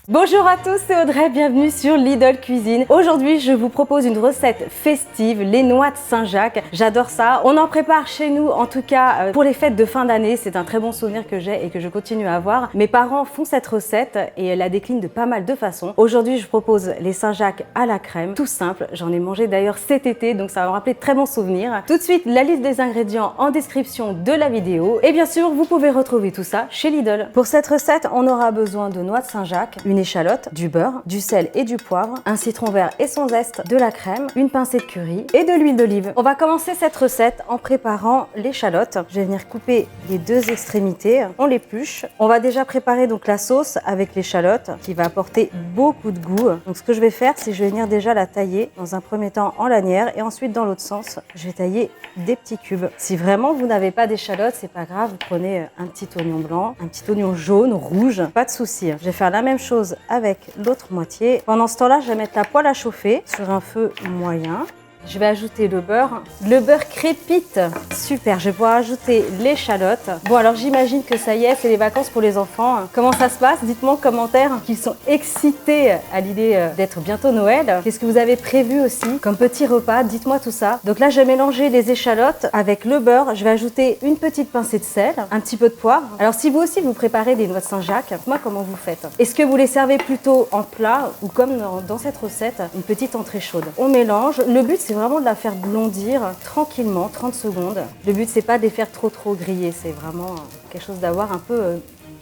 Bonjour à tous, c'est Audrey, bienvenue sur Lidl Cuisine. Aujourd'hui, je vous propose une recette festive, les noix de Saint-Jacques. J'adore ça. On en prépare chez nous, en tout cas pour les fêtes de fin d'année. C'est un très bon souvenir que j'ai et que je continue à avoir. Mes parents font cette recette et la déclinent de pas mal de façons. Aujourd'hui, je propose les Saint-Jacques à la crème, tout simple. J'en ai mangé d'ailleurs cet été, donc ça va me rappeler de très bons souvenirs. Tout de suite, la liste des ingrédients en description de la vidéo. Et bien sûr, vous pouvez retrouver tout ça chez Lidl. Pour cette recette, on aura besoin de noix de Saint-Jacques, une échalote, du beurre, du sel et du poivre, un citron vert et son zeste, de la crème, une pincée de curry et de l'huile d'olive. On va commencer cette recette en préparant l'échalote. Je vais venir couper les deux extrémités, on l'épluche. On va déjà préparer donc la sauce avec l'échalote qui va apporter beaucoup de goût. Donc ce que je vais faire, c'est que je vais venir déjà la tailler dans un premier temps en lanière et ensuite dans l'autre sens, je vais tailler des petits cubes. Si vraiment vous n'avez pas d'échalote, c'est pas grave, vous prenez un petit oignon blanc, un petit oignon jaune, rouge, pas de souci. Je vais faire la même chose avec l'autre moitié. Pendant ce temps-là, je vais mettre la poêle à chauffer sur un feu moyen. Je vais ajouter le beurre. Le beurre crépite. Super, je vais pouvoir ajouter l'échalote. Bon, alors j'imagine que ça y est, c'est les vacances pour les enfants. Comment ça se passe? Dites-moi en commentaire qu'ils sont excités à l'idée d'être bientôt Noël. Qu'est-ce que vous avez prévu aussi comme petit repas? Dites-moi tout ça. Donc là, je vais mélanger les échalotes avec le beurre. Je vais ajouter une petite pincée de sel, un petit peu de poivre. Alors si vous aussi, vous préparez des noix de Saint-Jacques, dites-moi comment vous faites. Est-ce que vous les servez plutôt en plat ou comme dans cette recette, une petite entrée chaude? On mélange. Le but, c'est vraiment de la faire blondir tranquillement, 30 secondes. Le but, c'est pas de les faire trop griller, c'est vraiment quelque chose d'avoir un peu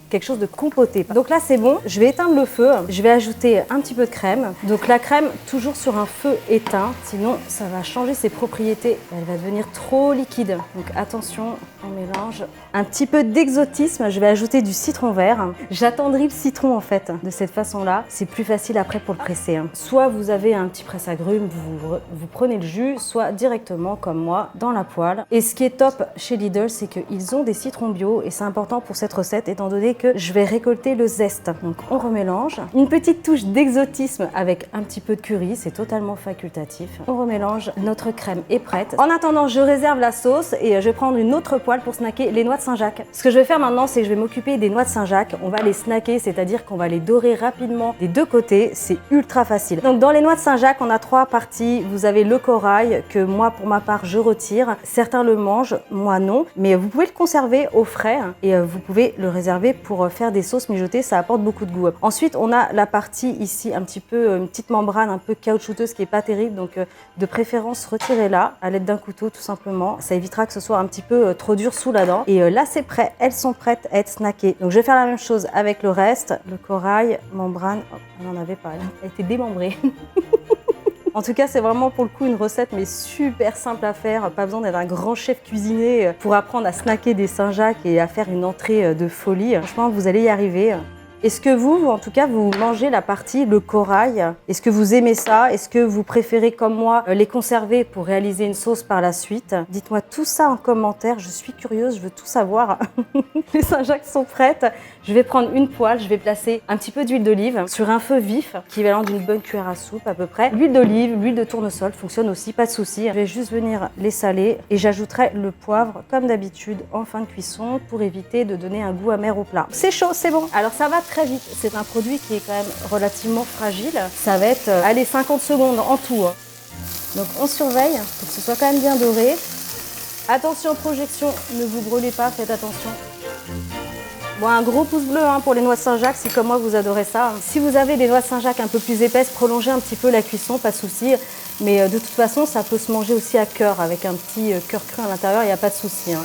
quelque chose de compoté. Donc là, c'est bon. Je vais éteindre le feu. Je vais ajouter un petit peu de crème. Donc la crème, toujours sur un feu éteint. Sinon, ça va changer ses propriétés. Elle va devenir trop liquide. Donc attention, on mélange. Un petit peu d'exotisme. Je vais ajouter du citron vert. J'attendrai le citron, en fait, de cette façon-là. C'est plus facile après pour le presser. Soit vous avez un petit presse-agrumes, vous prenez le jus, soit directement, comme moi, dans la poêle. Et ce qui est top chez Lidl, c'est qu'ils ont des citrons bio. Et c'est important pour cette recette, étant donné que je vais récolter le zeste. Donc on remélange. Une petite touche d'exotisme avec un petit peu de curry, c'est totalement facultatif. On remélange, notre crème est prête. En attendant, je réserve la sauce et je vais prendre une autre poêle pour snacker les noix de Saint-Jacques. Ce que je vais faire maintenant, c'est que je vais m'occuper des noix de Saint-Jacques. On va les snacker, c'est-à-dire qu'on va les dorer rapidement des deux côtés. C'est ultra facile. Donc dans les noix de Saint-Jacques, on a trois parties. Vous avez le corail que moi, pour ma part, je retire. Certains le mangent, moi non. Mais vous pouvez le conserver au frais et vous pouvez le réserver pour faire des sauces mijotées, ça apporte beaucoup de goût. Ensuite, on a la partie ici, un petit peu, une petite membrane un peu caoutchouteuse qui est pas terrible, donc de préférence retirez-la à l'aide d'un couteau tout simplement. Ça évitera que ce soit un petit peu trop dur sous la dent. Et là, c'est prêt, elles sont prêtes à être snackées. Donc je vais faire la même chose avec le reste. Le corail, membrane, oh, elle n'en avait pas, elle était démembrée. En tout cas, c'est vraiment pour le coup une recette mais super simple à faire. Pas besoin d'être un grand chef cuisinier pour apprendre à snacker des Saint-Jacques et à faire une entrée de folie. Franchement, vous allez y arriver. Est-ce que vous, en tout cas, vous mangez la partie, le corail? Est-ce que vous aimez ça? Est-ce que vous préférez, comme moi, les conserver pour réaliser une sauce par la suite? Dites-moi tout ça en commentaire. Je suis curieuse, je veux tout savoir. Les Saint-Jacques sont prêtes. Je vais prendre une poêle, je vais placer un petit peu d'huile d'olive sur un feu vif, équivalent d'une bonne cuillère à soupe à peu près. L'huile d'olive, l'huile de tournesol fonctionne aussi, pas de souci. Je vais juste venir les saler et j'ajouterai le poivre comme d'habitude en fin de cuisson pour éviter de donner un goût amer au plat. C'est chaud, c'est bon. Alors ça va très vite. C'est un produit qui est quand même relativement fragile. Ça va être, allez, 50 secondes en tout. Donc on surveille pour que ce soit quand même bien doré. Attention projection, ne vous brûlez pas, faites attention. Bon, un gros pouce bleu pour les noix de Saint-Jacques si comme moi vous adorez ça. Si vous avez des noix de Saint-Jacques un peu plus épaisses, prolongez un petit peu la cuisson, pas de souci. Mais de toute façon, ça peut se manger aussi à cœur, avec un petit cœur cru à l'intérieur, il n'y a pas de souci.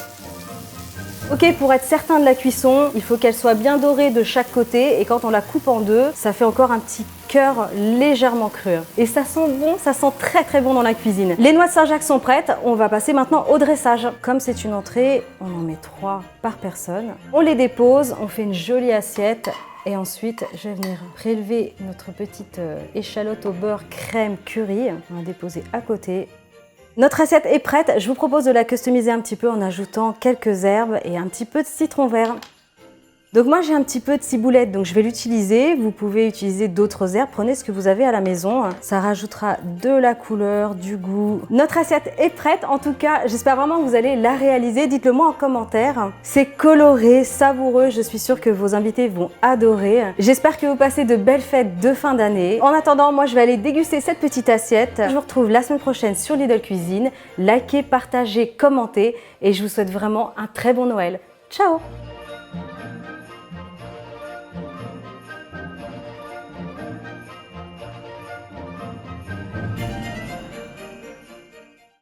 Ok, pour être certain de la cuisson, il faut qu'elle soit bien dorée de chaque côté et quand on la coupe en deux, ça fait encore un petit cœur légèrement cru. Et ça sent bon, ça sent très bon dans la cuisine. Les noix de Saint-Jacques sont prêtes, on va passer maintenant au dressage. Comme c'est une entrée, on en met 3 par personne. On les dépose, on fait une jolie assiette. Et ensuite, je vais venir prélever notre petite échalote au beurre crème curry. On va déposer à côté. Notre assiette est prête, je vous propose de la customiser un petit peu en ajoutant quelques herbes et un petit peu de citron vert. Donc moi j'ai un petit peu de ciboulette, donc je vais l'utiliser. Vous pouvez utiliser d'autres herbes, prenez ce que vous avez à la maison. Ça rajoutera de la couleur, du goût. Notre assiette est prête, en tout cas j'espère vraiment que vous allez la réaliser. Dites-le moi en commentaire. C'est coloré, savoureux, je suis sûre que vos invités vont adorer. J'espère que vous passez de belles fêtes de fin d'année. En attendant, moi je vais aller déguster cette petite assiette. Je vous retrouve la semaine prochaine sur Lidl Cuisine. Likez, partagez, commentez et je vous souhaite vraiment un très bon Noël. Ciao!